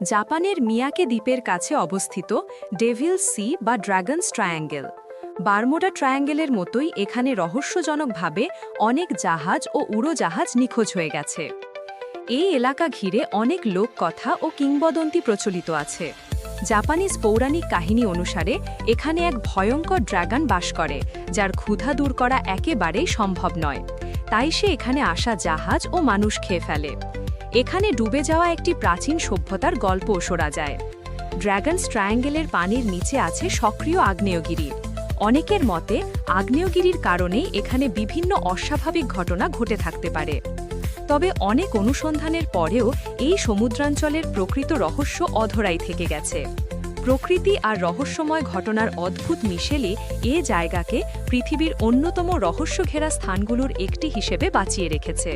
জাপানের মিয়াকে দ্বীপের কাছে অবস্থিত ডেভিল সি বা ড্রাগনস ট্রায়াঙ্গেল। বারমুডা ট্রায়াঙ্গেলের মতোই এখানে রহস্যজনকভাবে অনেক জাহাজ ও উড়োজাহাজ নিখোঁজ হয়ে গেছে। এই এলাকা ঘিরে অনেক লোককথা ও কিংবদন্তি প্রচলিত আছে। জাপানিজ পৌরাণিক কাহিনী অনুসারে এখানে এক ভয়ঙ্কর ড্রাগন বাস করে, যার ক্ষুধা দূর করা একেবারেই সম্ভব নয়। তাই সে এখানে আসা জাহাজ ও মানুষ খেয়ে ফেলে। এখানে ডুবে যাওয়া একটি প্রাচীন সভ্যতার গল্পও শোনা যায়। ড্রাগনস ট্রায়াঙ্গেলের পানির নিচে আছে সক্রিয় আগ্নেয়গিরি। অনেকের মতে আগ্নেয়গিরির কারণেই এখানে বিভিন্ন অস্বাভাবিক ঘটনা ঘটে থাকতে পারে। তবে অনেক অনুসন্ধানের পরেও এই সমুদ্রাঞ্চলের প্রকৃত রহস্য অধরাই থেকে গেছে। প্রকৃতি আর রহস্যময় ঘটনার অদ্ভুত মিশেলে এ জায়গাকে পৃথিবীর অন্যতম রহস্যঘেরা স্থানগুলোর একটি হিসেবে বাঁচিয়ে রেখেছে।